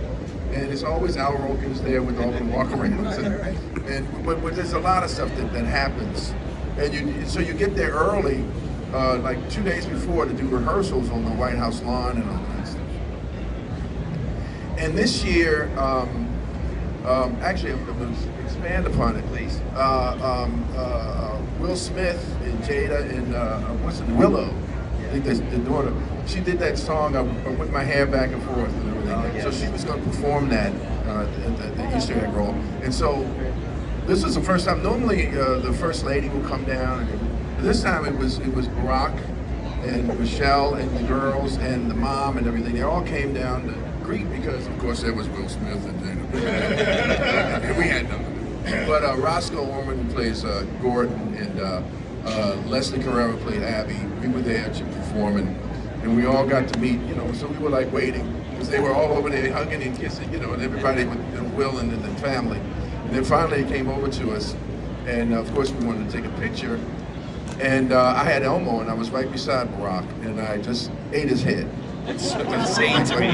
and it's always Al Roker's there with all the walk-arounds, but there's a lot of stuff that happens, and so you get there early, like 2 days before, to do rehearsals on the White House lawn and all that stuff. And this year, actually, I'm going to expand upon it, please. Will Smith and Jada and Willow, I think that's the daughter. She did that song with my hair back and forth and everything. Yes. So she was going to perform that at the Easter egg roll. And so this was the first time. Normally, the first lady will come down, and this time it was Barack and Michelle and the girls and the mom and everything. They all came down to greet because, of course, there was Will Smith and and we had nothing. But Roscoe Orman, who plays Gordon, and Leslie Carrera played Abby. We were there to perform, and we all got to meet. So we were like waiting because they were all over there hugging and kissing, and everybody with Will and the family. And then finally, they came over to us, and of course, we wanted to take a picture. And I had Elmo, and I was right beside Barack, and I just ate his head. It's insane to me.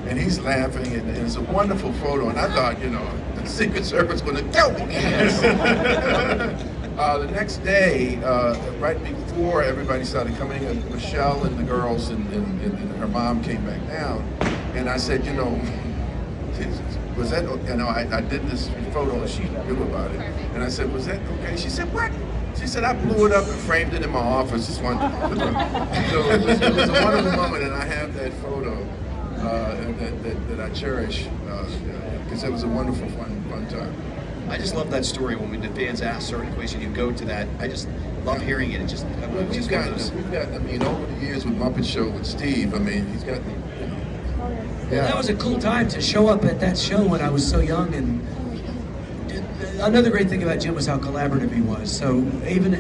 And he's laughing, and it's a wonderful photo. And I thought, the Secret Service going to kill me. The next day, right before everybody started coming in, Michelle and the girls and her mom came back down, and I said, you know, was that, you know, I did this photo and she knew about it, and I said, was that okay? She said, what? She said, I blew it up and framed it in my office. Just one. So it was a wonderful moment, and I have that photo that I cherish because it was a wonderful, fun time. I just love that story when the fans ask certain questions, you go to that. I just love hearing it. It just, Well, we've got, I mean, over the years with Muppet Show with Steve, I mean, he's got, you know. Well, that was a cool time to show up at that show when I was so young. And another great thing about Jim was how collaborative he was. So even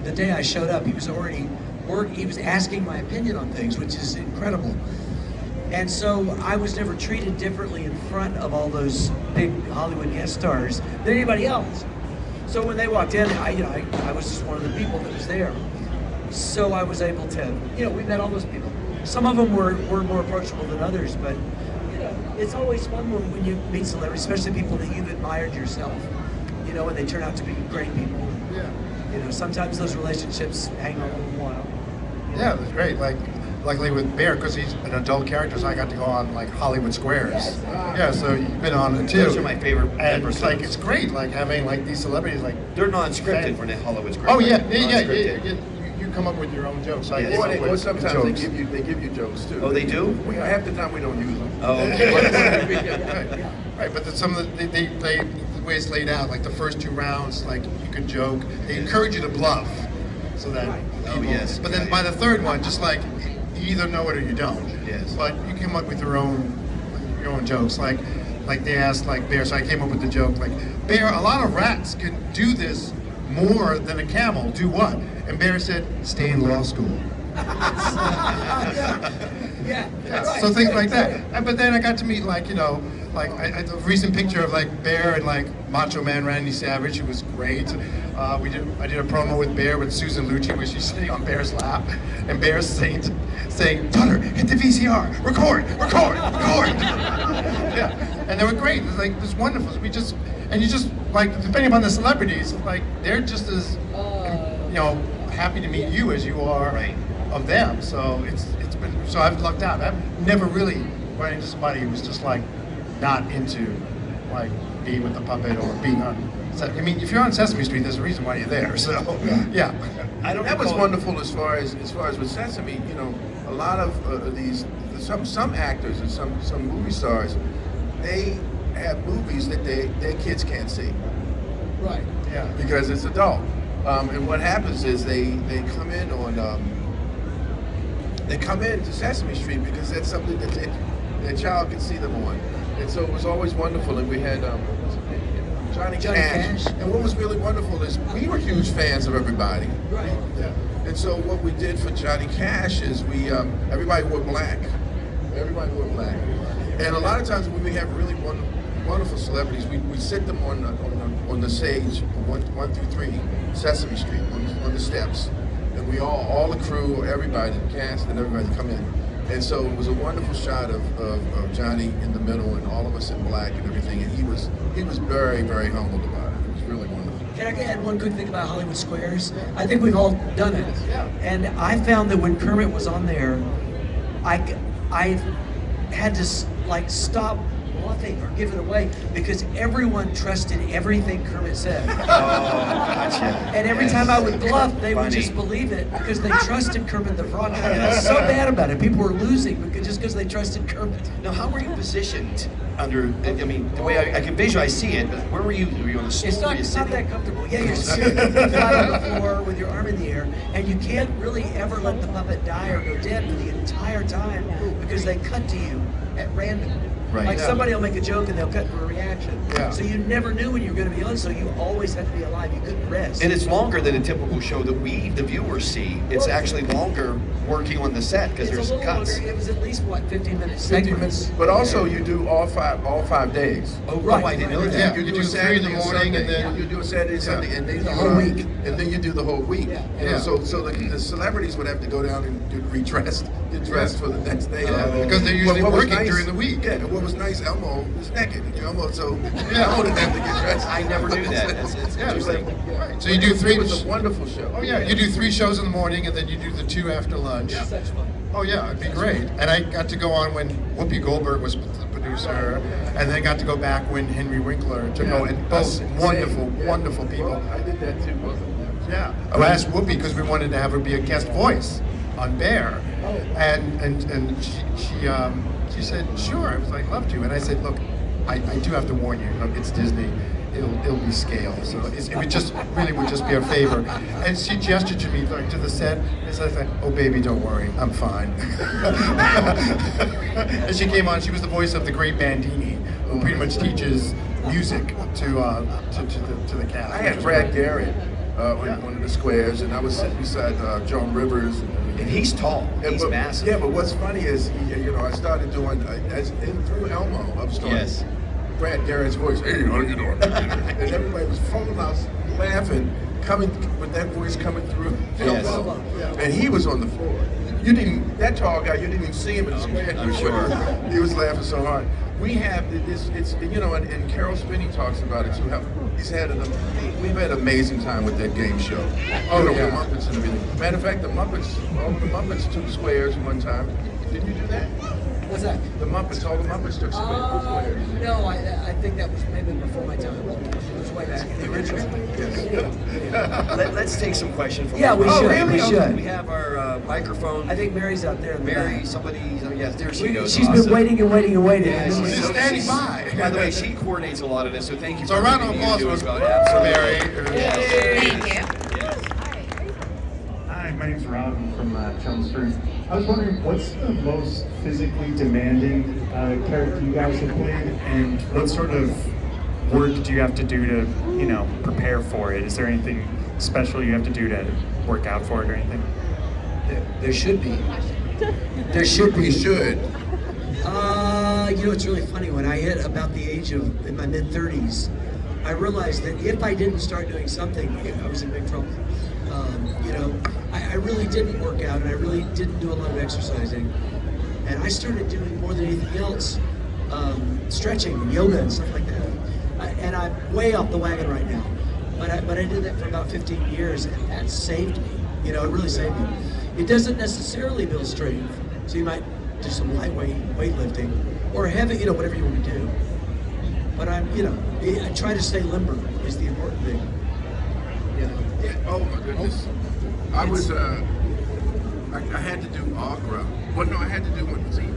the day I showed up, he was already he was asking my opinion on things, which is incredible. And so I was never treated differently in front of all those big Hollywood guest stars than anybody else. So when they walked in, I was just one of the people that was there. So I was able to, we met all those people. Some of them were more approachable than others, but it's always fun when you meet celebrities, especially people that you've admired yourself, and they turn out to be great people. Yeah. Sometimes those relationships hang on a little while. Yeah, it was great. Like, luckily with Bear, because he's an adult character, so I got to go on like Hollywood Squares. Yeah, so you've been on it too. Those are my favorite And episodes. it's like it's great, like having like these celebrities like. They're non-scripted for the Hollywood Square. Oh yeah, right? yeah. Non-scripted. You come up with your own jokes. I Yeah. came up Or with sometimes jokes. they give you jokes too. Oh, they do? Half the time we don't use them. Oh, Right, right. But some of the way it's laid out, like the first 2 rounds, like you could joke. They encourage you to bluff, so that. Oh, people- yes. But then by the third one, just like you either know it or you don't. Yes. But you came up with your own jokes, like they asked like Bear. So I came up with the joke like, Bear, a lot of rats can do this more than a camel. Do what? And Bear said, stay in law school. Yeah. Yeah, so things like that. But then I got to meet a recent picture of like Bear and like Macho Man Randy Savage, who was great. I did a promo with Bear with Susan Lucci, where she's sitting on Bear's lap, and Bear's saying, Tutter, hit the VCR, record. Yeah, and they were great. It was like this wonderful. You just like depending upon the celebrities, like they're just as happy to meet you as you are Right. of them. So so I've lucked out. I've never really run into somebody who was just like not into like being with the puppet or being on. I mean, if you're on Sesame Street, there's a reason why you're there. So yeah. That was wonderful as far as with Sesame. A lot of these some actors and some movie stars, they have movies that their kids can't see. Right. Yeah. Because it's adult. And what happens is they come in to Sesame Street because that's something that their child can see them on. And so it was always wonderful. And we had Johnny Cash. And what was really wonderful is we were huge fans of everybody. Right. Yeah. And so what we did for Johnny Cash is we everybody wore black. Everybody wore black. And a lot of times when we have really wonderful celebrities, we sit them on the stage, 1 through 3, Sesame Street, on the steps, and we all the crew, everybody, the cast, and everybody come in. And so it was a wonderful shot of Johnny in the middle, and all of us in black and everything. And he was very, very humbled about it. It was really wonderful. Can I add one quick thing about Hollywood Squares? I think we've all done it. Yeah. And I found that when Kermit was on there, I had to stop bluffing or give it away because everyone trusted everything Kermit said. Oh, gotcha. And every time I would bluff, they would Funny. just believe it because they trusted Kermit the Frog. And I felt so bad about it. People were losing just because they trusted Kermit. Now, how were you positioned under? I mean, the way I can visualize see it, but where were you? Were you on the stool? It's Were you not sitting? that comfortable. Yeah, you're sitting flat on the floor with your arm in the air, and you can't really ever let the puppet die or go dead for the entire time because they cut to you at random. Right. Like Yeah. somebody will make a joke and they'll cut for a reaction. Yeah. So you never knew when you were going to be on, so you always had to be alive. You couldn't rest. And it's longer than a typical show that we, the viewers, see. It's actually longer working on the set because It's there's a little cuts. longer. It was at least 15 minutes. 50 minutes. But also you do all five days. Oh, Right, I didn't know right, that. Yeah. You You do do Saturday 3 in the and morning, Sunday, and then- you do a Saturday and Sunday, and then The you whole week. and then you do the whole week. Yeah. You know, Yeah. so the celebrities would have to go down and get dressed for the next day. Because they're usually What was working during the week. Yeah, and what was nice. Elmo was naked. Elmo, so Elmo didn't have to get dressed. I never knew that. That's Yeah, it was like, interesting. right. So you do three. It was a wonderful show. Oh yeah, you do 3 shows in the morning, and then you do the 2 after lunch. Such fun. Oh yeah, it'd be great. And I got to go on when Whoopi Goldberg was the producer, and then got to go back when Henry Winkler took over. And both wonderful, wonderful people. Well, I did that too, both of them. Yeah, I asked Whoopi because we wanted to have her be a guest voice on Bear, and she said sure. I was like, love to, and I said, look, I do have to warn you, it's Disney. It'll be scale, so it would just really would just be a favor. And she gestured to me like to the set, and so I said, "Oh baby, don't worry, I'm fine." And she came on. She was the voice of the great Bandini, who pretty much teaches music to the cast. I had Brad Garrett on one of the squares, and I was sitting beside Joan Rivers. And he's tall. He's but, massive. Yeah, but what's funny is, I started doing through Elmo Upstart. Yes. Brad Garrett's voice, hey, how you doing? And everybody was falling out laughing, coming with that voice coming through. Yes. And he was on the floor. That tall guy, you didn't even see him in the square. I'm sure. He was laughing so hard. We have this, and Carol Spinney talks about it too. We've had an amazing time with that game show. Oh, The yeah. Muppets and everything. Matter of fact, all the Muppets took squares one time. Didn't you do that? What's that? All the Muppets took squares. No, I think that was maybe before my time. It was way back. The original. Let's take some questions from Yeah, we our- should. really? We should. We have our microphone. I think Mary's out there. In the Mary, back. somebody, yes, there she goes. She's Awesome. been waiting and waiting and waiting. Yeah, And then she's we- standing by. By the way, she coordinates a lot of this, so thank you. So a for round of everything you applause do for as well. Absolutely. Mary. Yes. Thank you. Yes. Hi, my name's Rob from Chelmsford. I was wondering, what's the most physically demanding character you guys have played, and what sort of work do you have to do to, prepare for it? Is there anything special you have to do to work out for it or anything? There should be. There should We be. should. It's really funny. When I hit about the age of, in my mid-30s, I realized that if I didn't start doing something, I was in big trouble. I really didn't work out, and I really didn't do a lot of exercising. And I started doing more than anything else, stretching and yoga and stuff like that. And I'm way off the wagon right now. But I did that for about 15 years, and that saved me. It really saved me. It doesn't necessarily build strength, so you might do some lightweight weightlifting or heavy, whatever you want to do. But I try to stay limber is the important thing. Oh my goodness. I was, I had to do Agra. Well, no, I had to do one. See,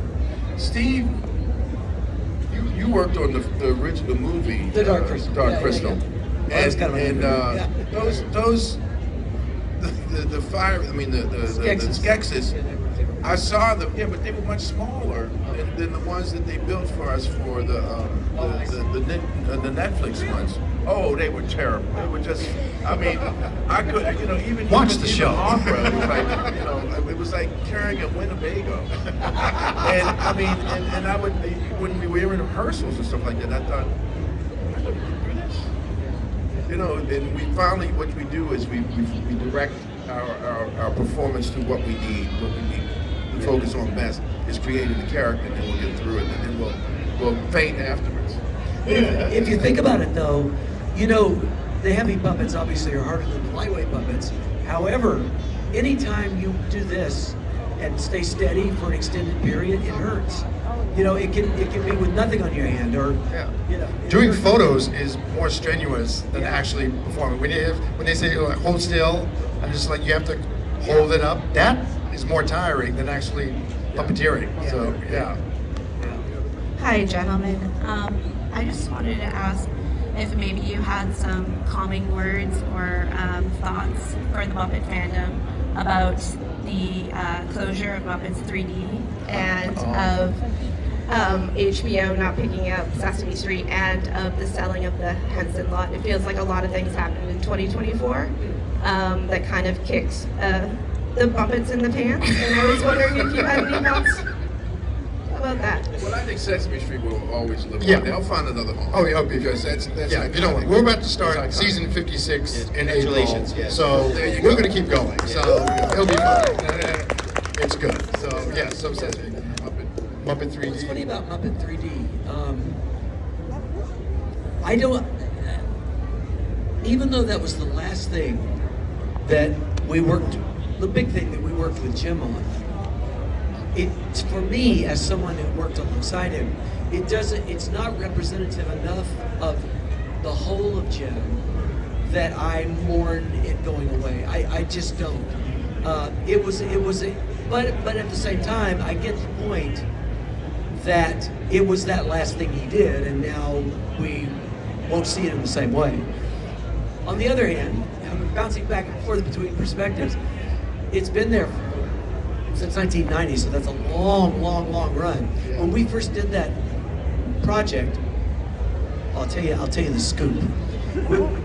Steve, you worked on the original movie. The Dark Crystal. Dark Yeah, Crystal. yeah. Oh, that's kind of a And movie. those, the fire, the Skeksis, I saw them, but they were much smaller than the ones that they built for us for the Netflix ones. Oh, they were terrible. They were just, I could, even Watch even, the even show. Opera, it was like, it was like carrying a Winnebago. And I would, when we were in rehearsals and stuff like that, I thought, I couldn't do this. And we finally, what we do is we direct our performance to what we need to focus on best is creating the character, and then we'll get through it, and then we'll faint afterwards. If you think about it, though, the heavy puppets obviously are harder than the lightweight puppets. However, anytime you do this and stay steady for an extended period, it hurts. It can be with nothing on your hand, or Yeah. it Doing hurts. photos is more strenuous than Yeah. actually performing. When they say hold still, I'm just like you have to hold it up. That is more tiring than actually puppeteering. Yeah. So yeah. Hi, gentlemen. I just wanted to ask if maybe you had some calming words or thoughts for the Muppet fandom about the closure of Muppets 3D and of HBO not picking up Sesame Street and of the selling of the Henson lot. It feels like a lot of things happened in 2024 that kind of kicked the Muppets in the pants. And I was wondering if you had any thoughts about that. Well, I think Sesame Street will always live Yeah. on. They'll find another home. Oh, yeah, because that's Yeah, iconic. we're about to start It's iconic. season 56 Yes, in April, congratulations, yes. so There you we're go. going to keep going. So it'll be fun. It's good. So yeah, so Sesame, Muppet What's funny 3D. about Muppet 3D, I don't, even though that was the last thing that we worked, the big thing that we worked with Jim on, for me, as someone who worked alongside him, it's not representative enough of the whole of Jim that I mourn it going away. I just don't. But at the same time, I get the point that it was that last thing he did, and now we won't see it in the same way. On the other hand, bouncing back and forth between perspectives, it's been there since 1990, so that's a long, long, long run. When we first did that project, I'll tell you the scoop.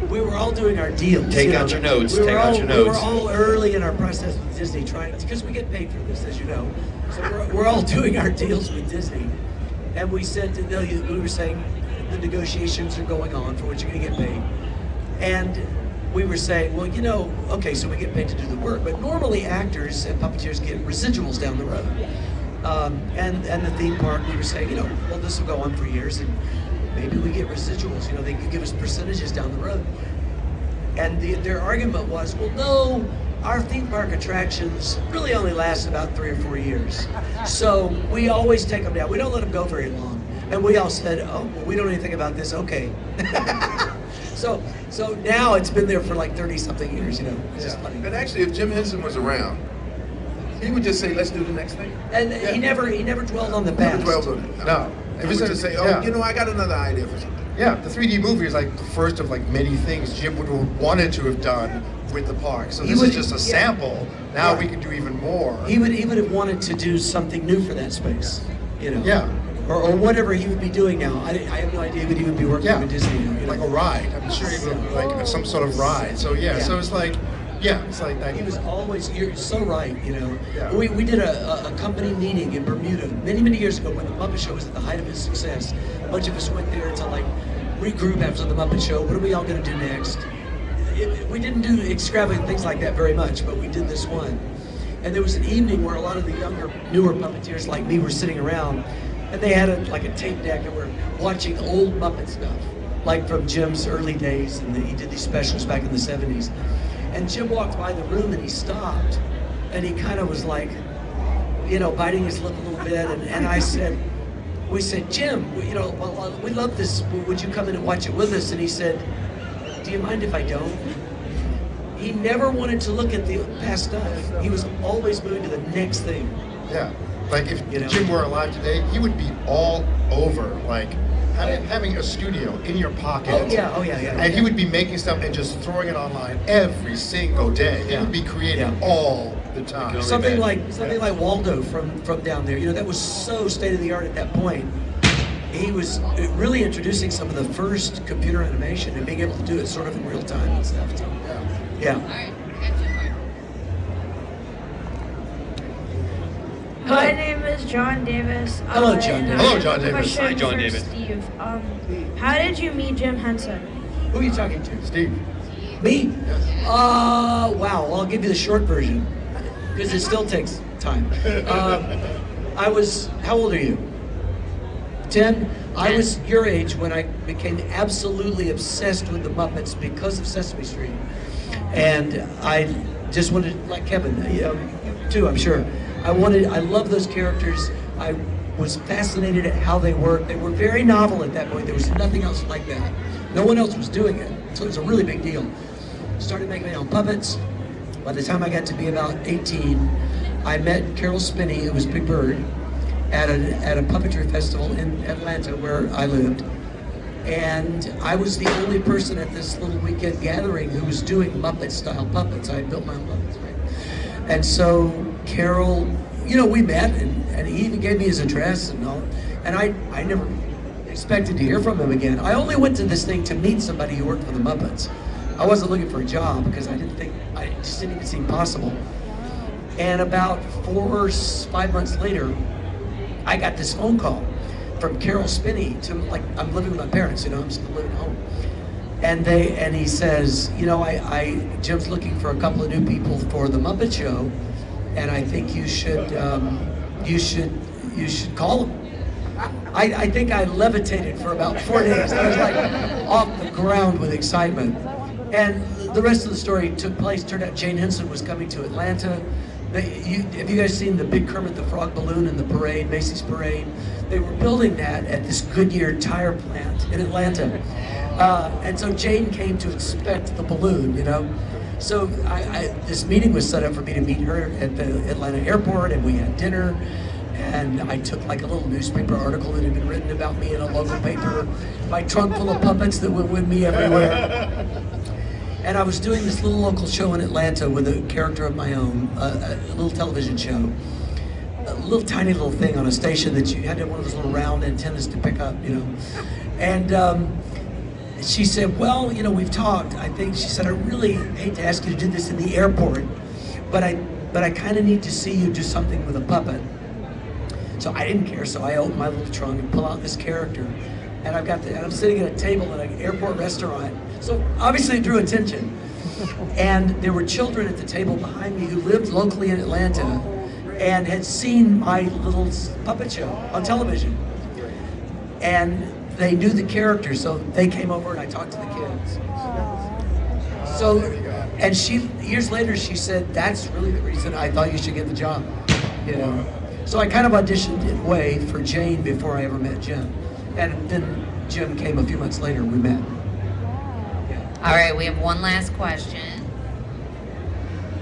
We were all doing our deals. Take out your notes. We were all early in our process with Disney, because we get paid for this, as you know. So we're all doing our deals with Disney, and we said to them, we were saying the negotiations are going on for what you're going to get paid, and we were saying, well, okay, so we get paid to do the work, but normally actors and puppeteers get residuals down the road. And the theme park, we were saying, well, this will go on for years, and maybe we get residuals. They can give us percentages down the road. And their argument was, well, no, our theme park attractions really only last about 3 or 4 years. So we always take them down. We don't let them go very long. And we all said, oh, well, we don't know anything about this. Okay. So now it's been there for like 30-something years. It's just funny. And actually, if Jim Henson was around, he would just say, "Let's do the next thing." And he never dwelled on the past. Never dwelled on it. No. He would just say, I got another idea for something. Yeah, the 3D movie is like the first of like many things Jim would have wanted to have done with the park. So this is just a sample. Now we can do even more. He would have wanted to do something new for that space. Yeah. Or whatever he would be doing now. I have no idea he would even be working with Disney now. Like a ride. I'm sure he would like some sort of ride. So so it's like, it's like that. He was always, you're so right, Yeah. We did a company meeting in Bermuda many years ago when the Muppet Show was at the height of its success. A bunch of us went there to like regroup after the Muppet Show. What are we all going to do next? We didn't do extravagant things like that very much, but we did this one. And there was an evening where a lot of the newer puppeteers like me were sitting around, and they had a tape deck, and we're watching old Muppet stuff, like from Jim's early days, and he did these specials back in the 70s. And Jim walked by the room and he stopped, and he kind of was like, biting his lip a little bit, and we said, Jim, we love this, would you come in and watch it with us? And he said, do you mind if I don't? He never wanted to look at the past stuff. He was always moving to the next thing. Yeah. Like if Jim were alive today, he would be all over, like having a studio in your pocket. Oh yeah. And he would be making stuff and just throwing it online every single day. He would be creating all the time. Something like Waldo from down there. That was so state of the art at that point. He was really introducing some of the first computer animation and being able to do it sort of in real time and stuff. So, yeah. My name is John Davis. Hello, John Davis. Hello, John Davis. Question Hi, John for Davis. Steve. How did you meet Jim Henson? Who are you talking to? Steve. Me? Wow. Well, I'll give you the short version because it still takes time. How old are you? 10? I was your age when I became absolutely obsessed with the Muppets because of Sesame Street. And I just wanted, like Kevin, too, I'm sure. I love those characters. I was fascinated at how they worked. They were very novel at that point. There was nothing else like that. No one else was doing it. So it was a really big deal. Started making my own puppets. By the time I got to be about 18, I met Carol Spinney, who was Big Bird, at a puppetry festival in Atlanta where I lived. And I was the only person at this little weekend gathering who was doing Muppet-style puppets. I had built my own puppets, right? And so Carol, we met, and he even gave me his address and all. And I never expected to hear from him again. I only went to this thing to meet somebody who worked for the Muppets. I wasn't looking for a job because it just didn't even seem possible. And about 4 or 5 months later, I got this phone call from Carol Spinney I'm living with my parents, I'm still living at home. And he says, Jim's looking for a couple of new people for the Muppet Show, and I think you should call him. I think I levitated for about 4 days. I was like off the ground with excitement. And the rest of the story took place. Turned out Jane Henson was coming to Atlanta. Have you guys seen the big Kermit the Frog balloon in the parade, Macy's parade? They were building that at this Goodyear tire plant in Atlanta. And so Jane came to inspect the balloon, you know. So this meeting was set up for me to meet her at the Atlanta airport, and we had dinner. And I took like a little newspaper article that had been written about me in a local paper, my trunk full of puppets that went with me everywhere. And I was doing this little local show in Atlanta with a character of my own, a little television show. A little tiny little thing on a station that you had to have one of those little round antennas to pick up, you know. And she said, well, you know, we've talked. I think, she said, I really hate to ask you to do this in the airport, but I kind of need to see you do something with a puppet. So I didn't care, so I opened my little trunk and pull out this character. And I'm sitting at a table at an airport restaurant. So obviously it drew attention. And there were children at the table behind me who lived locally in Atlanta and had seen my little puppet show on television. And they knew the character, so they came over and I talked to the kids. So, and years later she said, that's really the reason I thought you should get the job. You know? So I kind of auditioned in a way for Jane before I ever met Jim. And then Jim came a few months later, we met. Yeah. All right, we have one last question.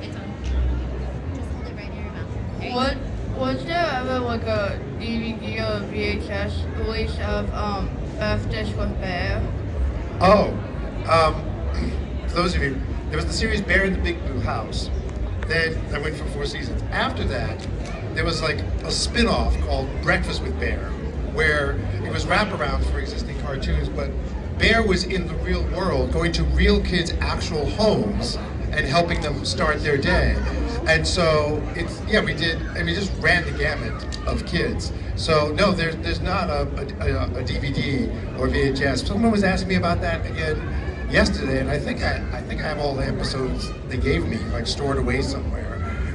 It's on. Just hold it right near your mouth. There you go. Was there ever like a DVD or VHS release of Birthdays with Bear? Oh, for those of you, there was the series Bear in the Big Blue House. Then I went for 4 seasons. After that, there was like a spin-off called Breakfast with Bear, where it was wraparound for existing cartoons, but Bear was in the real world, going to real kids' actual homes and helping them start their day. And so we just ran the gamut of kids. So no, there's not a DVD or VHS. Someone was asking me about that again yesterday, and I think I have all the episodes they gave me like stored away somewhere.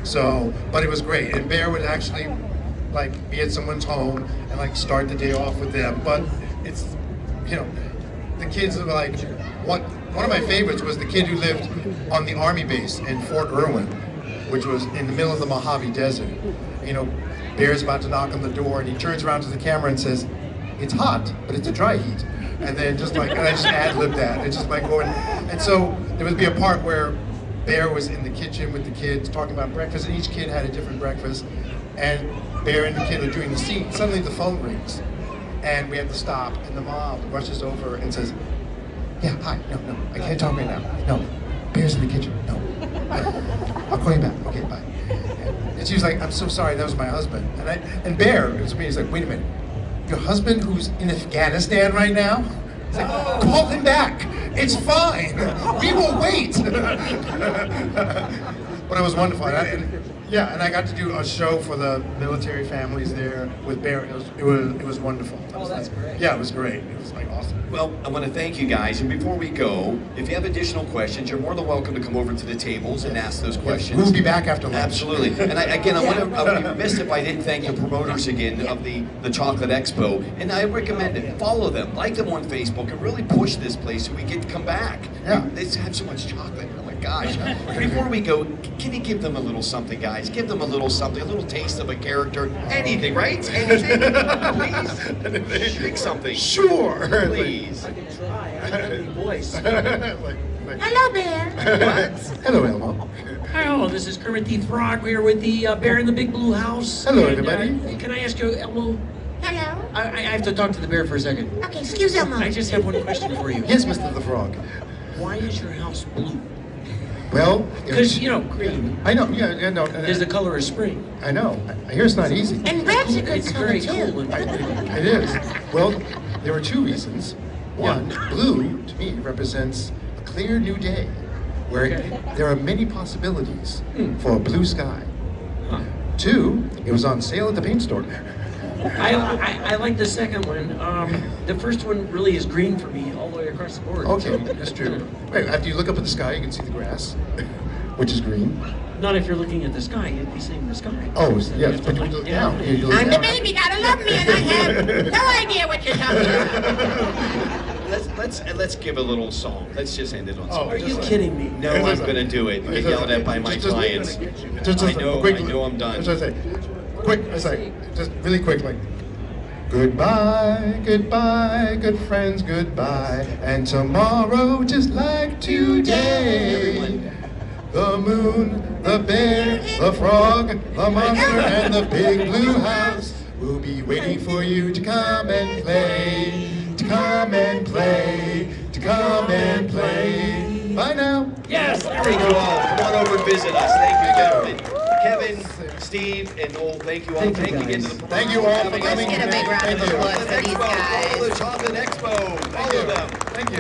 So, but it was great, and Bear would actually like be at someone's home and like start the day off with them. But it's, you know, the kids are like, one of my favorites was the kid who lived on the army base in Fort Irwin, which was in the middle of the Mojave Desert. You know, Bear's about to knock on the door and he turns around to the camera and says, it's hot, but it's a dry heat. And then just like, and I just ad-libbed that. It's just like going, and so there would be a part where Bear was in the kitchen with the kids talking about breakfast, and each kid had a different breakfast. And Bear and the kid are doing the scene. Suddenly the phone rings, and we have to stop. And the mom rushes over and says, "Yeah, hi. No, I can't talk right now. No, Bear's in the kitchen. No, I'll call you back. Okay, bye." And she was like, "I'm so sorry. That was my husband." And Bear, it was me. He's like, "Wait a minute, your husband who's in Afghanistan right now?" He's like, "Call him back. It's fine. We will wait." But it was wonderful. And I got to do a show for the military families there with Bear. It was wonderful. Oh, that's great. Yeah, it was great. It was like awesome. Well, I want to thank you guys, and before we go, if you have additional questions, you're more than welcome to come over to the tables and ask those questions. We'll be back after lunch. Absolutely. And I would be remiss if I didn't thank the promoters again of the Chocolate Expo. And I recommend it. Follow them, like them on Facebook, and really push this place so we get to come back. Yeah. They have so much chocolate. Oh my gosh. Before we go, can you give them a little something, guys? Give them a little something, a little taste of a character. Anything, right? Anything? Please? Pick something. Sure. Please. I can try. I have a voice. Hello, Bear. What? Hello, Elmo. Hello, this is Kermit the Frog. We are with the Bear in the Big Blue House. Hello, And, everybody. Can I ask you, Elmo? Hello. I have to talk to the bear for a second. Okay, excuse Elmo. I just have one question for you. Yes, Mr. the Frog. Why is your house blue? Well, Because, you know, green I know. Yeah, no. is the color of spring. I know. I hear it's not easy. And red's a good It's color very too. cool and pretty. It is. Well, there are 2 reasons. One, blue to me represents a clear new day, where there are many possibilities for a blue sky. Huh. 2, it was on sale at the paint store. I like the second one. The first one really is green for me all the way across the board. Okay, that's true. Right, after you look up at the sky, you can see the grass, which is green. Not if you're looking at the sky. You'd be seeing the sky. Oh, So you yes, have to but you look look down. down. You look I'm the down. baby, gotta love me, and I have no idea what you're talking about. Let's give a little song. Let's just end it on song. Are you kidding me? No, I'm gonna do it. Get yelled at by my clients. I know I'm done. Just say, quick, it's like, just really quick, like, goodbye, goodbye, good friends, goodbye, and tomorrow just like today. The moon, the bear, the frog, the monster, and the big blue house will be waiting for you to come and play, to come and play, to come and play. Bye now. Yes. Thank you all. Come on over and visit us. Thank you, gentlemen. Kevin, Steve, and Noel, thank you all. Thank you, again guys. to the Thank you all for Let's coming get a today. big round of Thank you. applause for these Follow guys. the Chocolate Expo. Follow them. Thank you.